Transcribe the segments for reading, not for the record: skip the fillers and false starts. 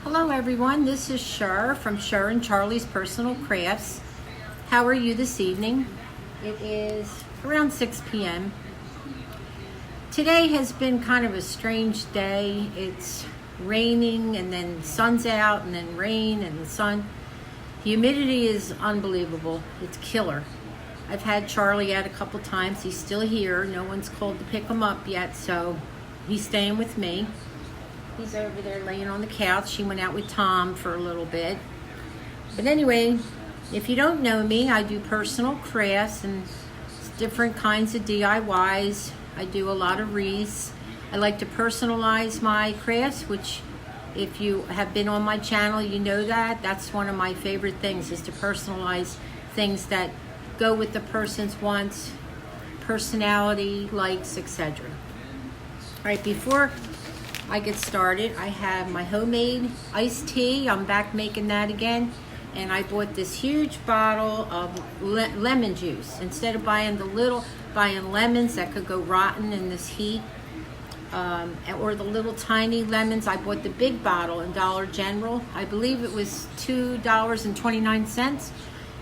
Hello everyone, this is Cher from Cher and Charlie's Personal Crafts. How are you this evening? It is around 6 p.m. Today has been kind of a strange day. It's raining and then sun's out and then rain and the sun. Humidity is unbelievable. It's killer. I've had Charlie out a couple times. He's still here. No one's called to pick him up yet, so he's staying with me. He's over there laying on the couch. She went out with Tom for a little bit. But anyway, if you don't know me, I do personal crafts and different kinds of DIYs. I do a lot of wreaths. I like to personalize my crafts, which if you have been on my channel, you know that. That's one of my favorite things, is to personalize things that go with the person's wants, personality, likes, etc. All right, before I get started, I have my homemade iced tea. I'm back making that again. And I bought this huge bottle of lemon juice. Instead of buying buying lemons that could go rotten in this heat, or the little tiny lemons, I bought the big bottle in Dollar General. I believe it was $2.29,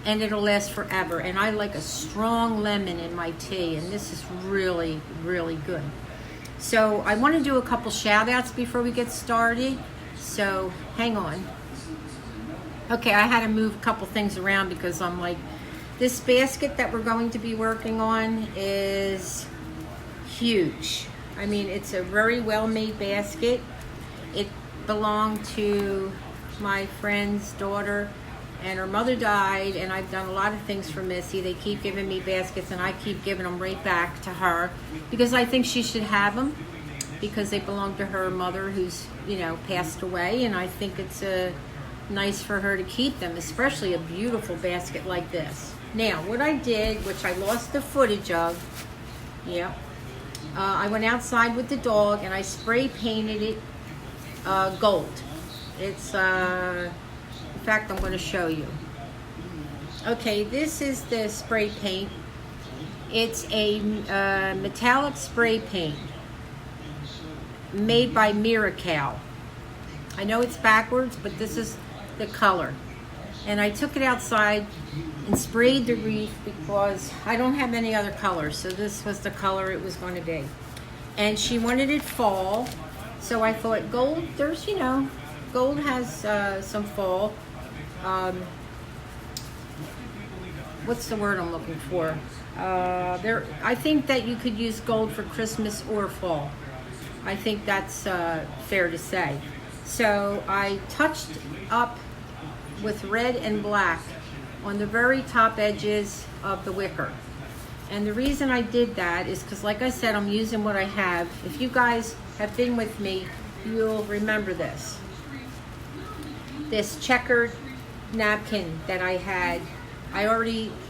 and it'll last forever. And I like a strong lemon in my tea, and this is really, really good. So I want to do a couple shout outs before we get started, so hang on. Okay, I had to move a couple things around because I'm like, this basket that we're going to be working on is huge. I mean, it's a very well made basket. It belonged to my friend's daughter, and her mother died, and I've done a lot of things for Missy. They keep giving me baskets, and I keep giving them right back to her because I think she should have them because they belong to her mother who's, passed away, and I think it's nice for her to keep them, especially a beautiful basket like this. Now, what I did, which I lost the footage of, I went outside with the dog, and I spray painted it gold. It's in fact, I'm going to show you. Okay, this is the spray paint. It's a metallic spray paint made by Miracal. I know it's backwards, but this is the color. And I took it outside and sprayed the wreath because I don't have any other colors, so this was the color it was going to be. And she wanted it fall, so I thought gold, gold has some fall. What's the word I'm looking for? I think that you could use gold for Christmas or fall. I think that's fair to say. So I touched up with red and black on the very top edges of the wicker. And the reason I did that is because, like I said, I'm using what I have. If you guys have been with me, you'll remember this. This checkered napkin that I had,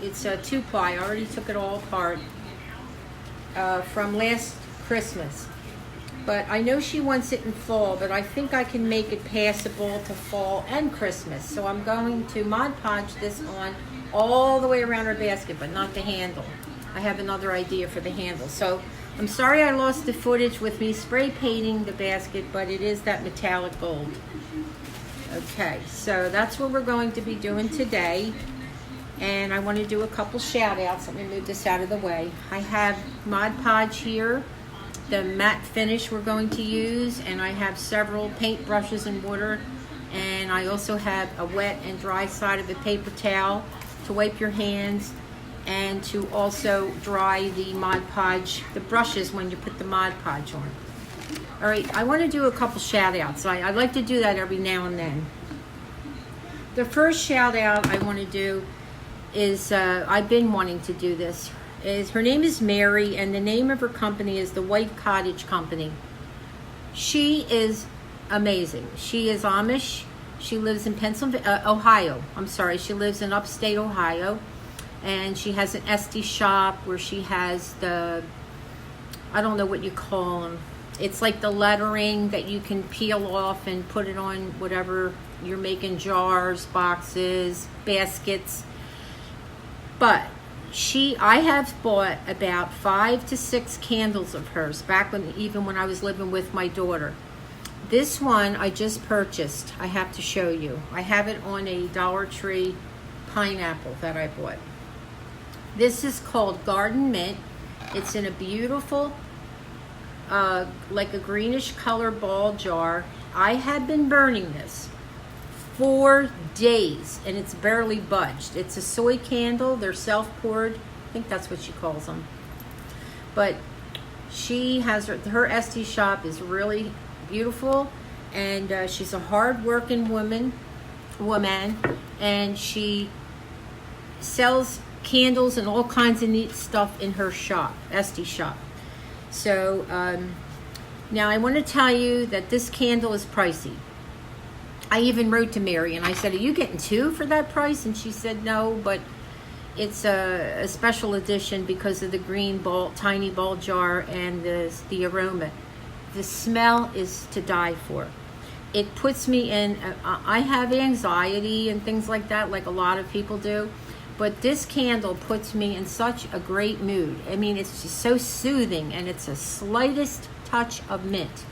it's a 2-ply. I already took it all apart from last Christmas. But I know she wants it in fall, but I think I can make it passable to fall and Christmas. So I'm going to Mod Podge this on all the way around her basket, but not the handle. I have another idea for the handle. So I'm sorry I lost the footage with me spray painting the basket, but it is that metallic gold. Okay, so that's what we're going to be doing today. And I want to do a couple shout outs. Let me move this out of the way. I have Mod Podge here, the matte finish we're going to use, and I have several paint brushes and water, and I also have a wet and dry side of the paper towel to wipe your hands and to also dry the Mod Podge, the brushes when you put the Mod Podge on. All right, I want to do a couple shout outs. I like to do that every now and then. The first shout out I want to do is, I've been wanting to do this, is her name is Mary, and the name of her company is the White Cottage Company. She is amazing. She is Amish. She lives in Ohio. I'm sorry, she lives in upstate Ohio, and she has an Esty shop where she has I don't know what you call them. It's like the lettering that you can peel off and put it on whatever you're making, jars, boxes, baskets. But I have bought about 5 to 6 candles of hers back even when I was living with my daughter. This one I just purchased. I have to show you. I have it on a Dollar Tree pineapple that I bought. This is called Garden Mint. It's in a beautiful, like a greenish color ball jar. I have been burning this 4 days and it's barely budged. It's a soy candle. They're self-poured. I think that's what she calls them. But she has her Esty shop is really beautiful, and she's a hard-working woman, and she sells candles and all kinds of neat stuff in her shop, Esty shop. So now I want to tell you that this candle is pricey. I even wrote to Mary and I said, "Are you getting 2 for that price?" And she said, "No, but it's a special edition because of the green ball, tiny ball jar, and the aroma. The smell is to die for. It puts me in, I have anxiety and things like that, like a lot of people do. But this candle puts me in such a great mood. I mean, it's just so soothing, and it's a slightest touch of mint.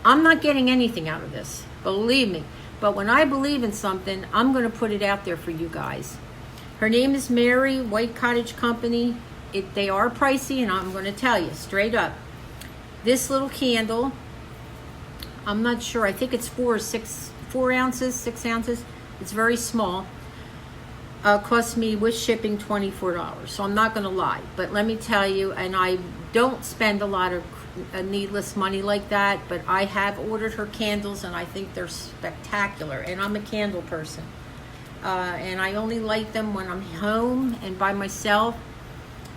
I'm not getting anything out of this, believe me. But when I believe in something, I'm going to put it out there for you guys. Her name is Mary, White Cottage Company. They are pricey, and I'm going to tell you straight up. This little candle, I'm not sure. I think it's 4 ounces, 6 ounces. It's very small. Cost me with shipping $24. So I'm not going to lie. But let me tell you, and I don't spend a lot of needless money like that, but I have ordered her candles, and I think they're spectacular. And I'm a candle person. And I only light them when I'm home and by myself.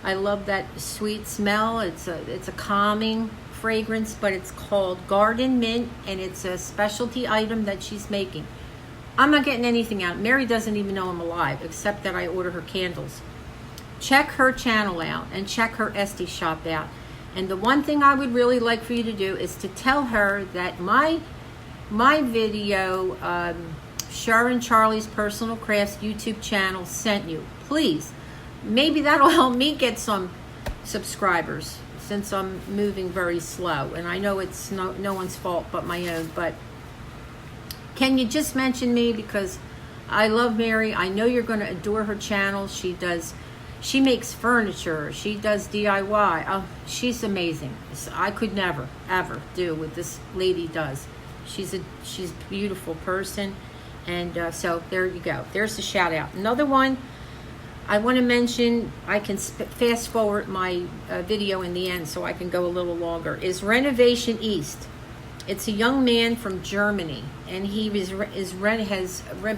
I love that sweet smell. It's a calming fragrance, but it's called Garden Mint, and it's a specialty item that she's making. I'm not getting anything out. Mary doesn't even know I'm alive, except that I order her candles. Check her channel out and check her Esty shop out. And the one thing I would really like for you to do is to tell her that my video, CHER&CHARLIES Personal Crafts YouTube channel sent you. Please, maybe that'll help me get some subscribers, since I'm moving very slow. And I know it's no one's fault but my own, but can you just mention me, because I love Mary. I know you're going to adore her channel. She makes furniture. She does DIY. Oh, she's amazing. I could never, ever do what this lady does. She's a beautiful person. And so there you go. There's the shout out. Another one I want to mention, I can fast forward my video in the end so I can go a little longer, is Renovation East. It's a young man from Germany, and he has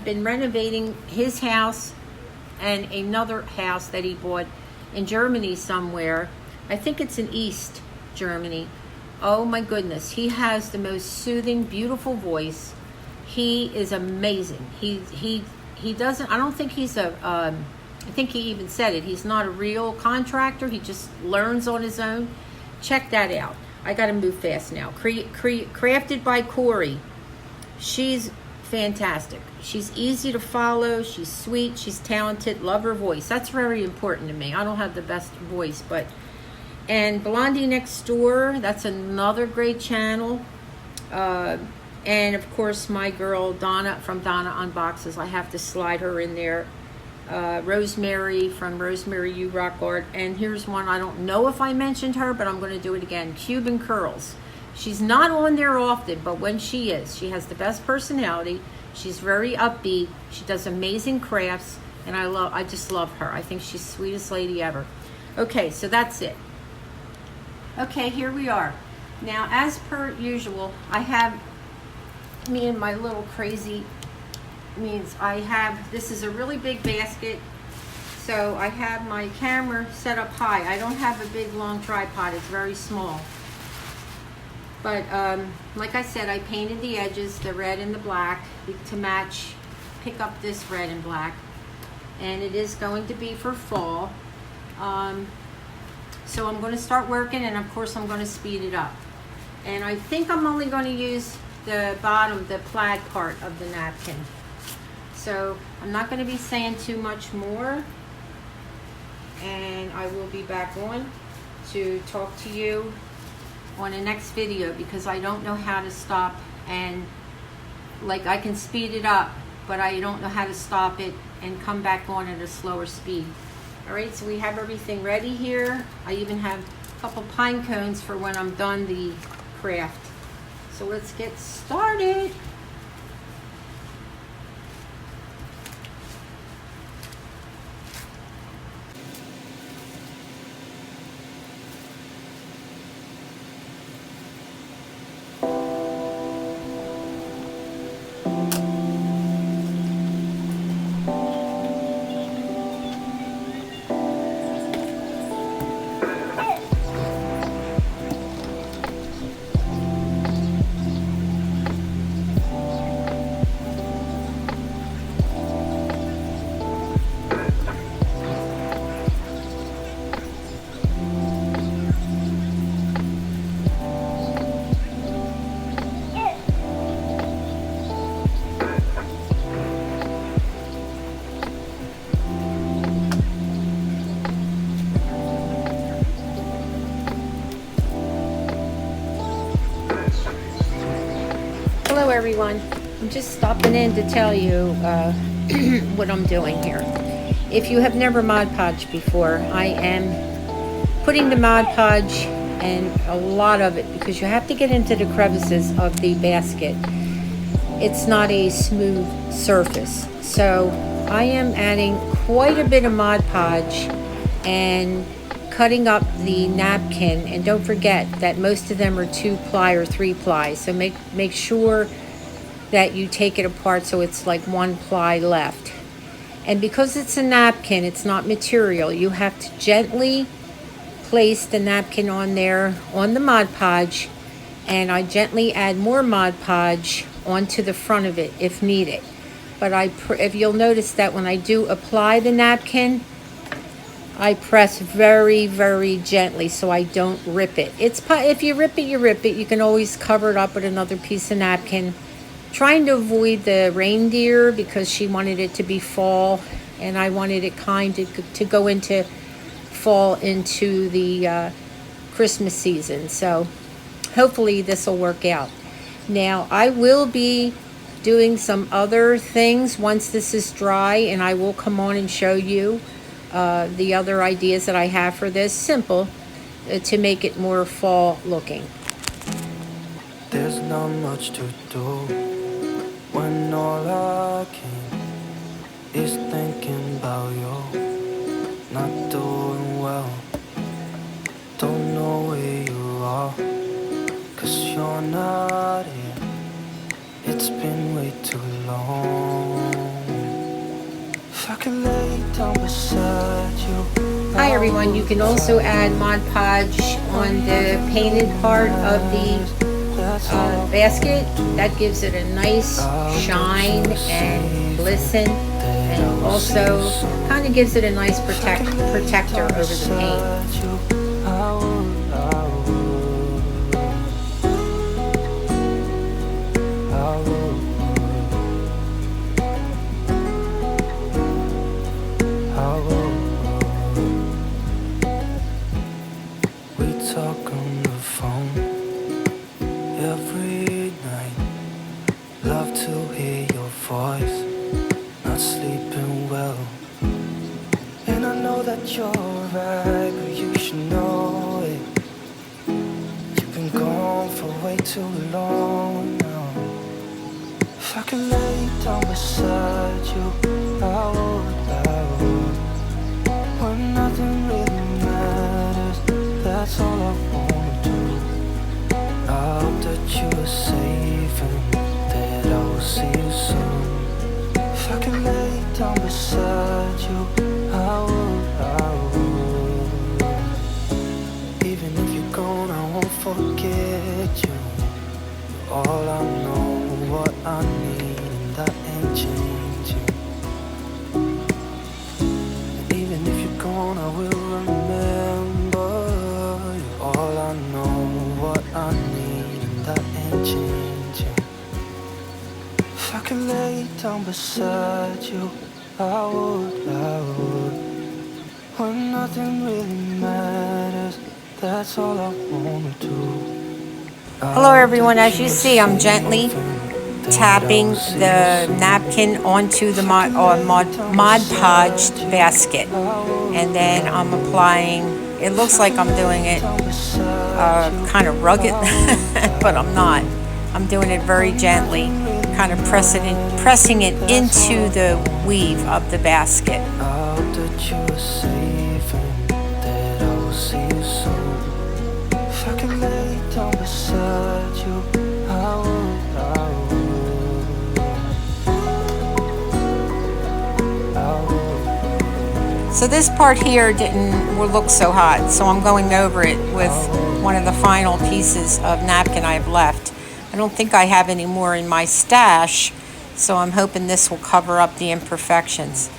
been renovating his house and another house that he bought in Germany somewhere. I think it's in East Germany. Oh my goodness, he has the most soothing, beautiful voice. He is amazing. He doesn't, I don't think he's I think he even said it, he's not a real contractor. He just learns on his own. Check that out. I got to move fast now. Crafted by Corey. She's fantastic. She's easy to follow. She's sweet. She's talented. Love her voice. That's very important to me. I don't have the best voice, but... And Blondie Next Door, that's another great channel. And of course, my girl Donna from Donna Unboxes. I have to slide her in there. Rosemary from Rosemary You Rock Art. And here's one, I don't know if I mentioned her, but I'm going to do it again. Cuban Curls. She's not on there often, but when she is, she has the best personality. She's very upbeat. She does amazing crafts, and I just love her. I think she's the sweetest lady ever. Okay, so that's it. Okay, here we are. Now, as per usual, I have me and my little crazy means this is a really big basket, so I have my camera set up high. I don't have a big long tripod, it's very small, but like I said, I painted the edges, the red and the black, to pick up this red and black, and it is going to be for fall. So I'm going to start working, and of course I'm going to speed it up, and I think I'm only going to use the bottom, the plaid part of the napkin. So I'm not going to be saying too much more, and I will be back on to talk to you on the next video because I don't know how to stop, and like I can speed it up, but I don't know how to stop it and come back on at a slower speed. All right, so we have everything ready here. I even have a couple pine cones for when I'm done the craft. So let's get started. Hello everyone, I'm just stopping in to tell you what I'm doing here. If you have never Mod Podged before, I am putting the Mod Podge, and a lot of it, because you have to get into the crevices of the basket. It's not a smooth surface, so I am adding quite a bit of Mod Podge and cutting up the napkin. And don't forget that most of them are 2-ply or 3-ply, so make sure that you take it apart so it's like 1 ply left. And because it's a napkin, it's not material, you have to gently place the napkin on there on the Mod Podge, and I gently add more Mod Podge onto the front of it if needed. But if you'll notice that when I do apply the napkin, I press very, very gently so I don't rip it. If you rip it, you rip it. You can always cover it up with another piece of napkin. Trying to avoid the reindeer because she wanted it to be fall, and I wanted it kind of to go into fall into the Christmas season. So hopefully this will work out. Now I will be doing some other things once this is dry, and I will come on and show you the other ideas that I have for this, simple, to make it more fall looking. There's not much to do when all I can is thinking about you. Not doing well, don't know where you are, 'cause you're not here. It's been way too long. If I could lay down beside you. Hi everyone, you can also add Mod Podge on the painted part of the basket. That gives it a nice shine and glisten, and also kind of gives it a nice protector over the paint. We talk on the phone every night. Love to hear your voice. Not sleeping well, and I know that you're right, but you should know it. You've been gone for way too long now. If I could lay down beside you, I would. When nothing really matters, that's all I wanna do. I hope that you are safe and that I will see you soon. If I could lay down beside you, I would. Even if you're gone, I won't forget you. You're all I know, what I need, and that ain't changing. And even if you're gone, I will remember. You're all I know, what I need, and that ain't changing. If I could lay down beside you, I would. When nothing really matters, that's all I wanna do. Hello everyone, as you see, I'm gently tapping the napkin onto the Mod Podge basket, and then I'm applying, it looks like I'm doing it kind of rugged, but I'm not. I'm doing it very gently, kind of pressing it into the weave of the basket. I hope that you are safe and that I will see you soon. If I can lay down beside you, I would. So this part here didn't look so hot, so I'm going over it with one of the final pieces of napkin I have left. I don't think I have any more in my stash, so I'm hoping this will cover up the imperfections.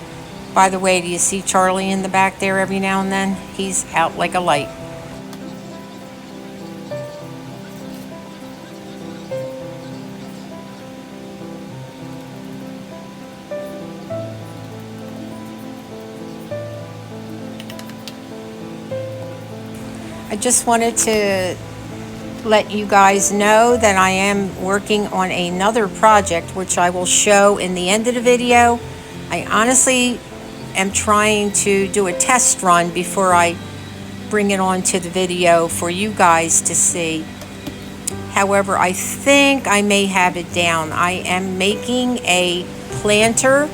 By the way, do you see Charlie in the back there every now and then? He's out like a light. I just wanted to let you guys know that I am working on another project, which I will show in the end of the video. I honestly am trying to do a test run before I bring it onto the video for you guys to see. However, I think I may have it down. I am making a planter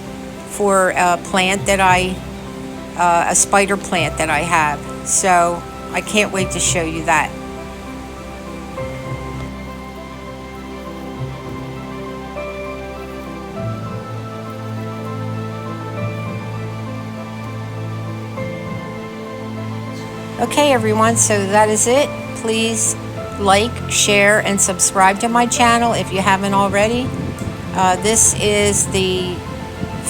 for a plant that a spider plant that I have. So I can't wait to show you that. Okay everyone, so that is it. Please like, share, and subscribe to my channel if you haven't already. This is the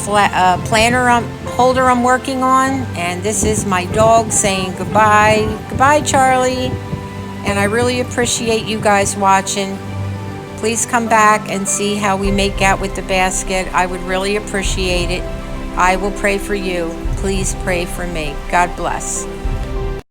planter holder I'm working on, and this is my dog saying goodbye. Goodbye, Charlie. And I really appreciate you guys watching. Please come back and see how we make out with the basket. I would really appreciate it. I will pray for you. Please pray for me. God bless.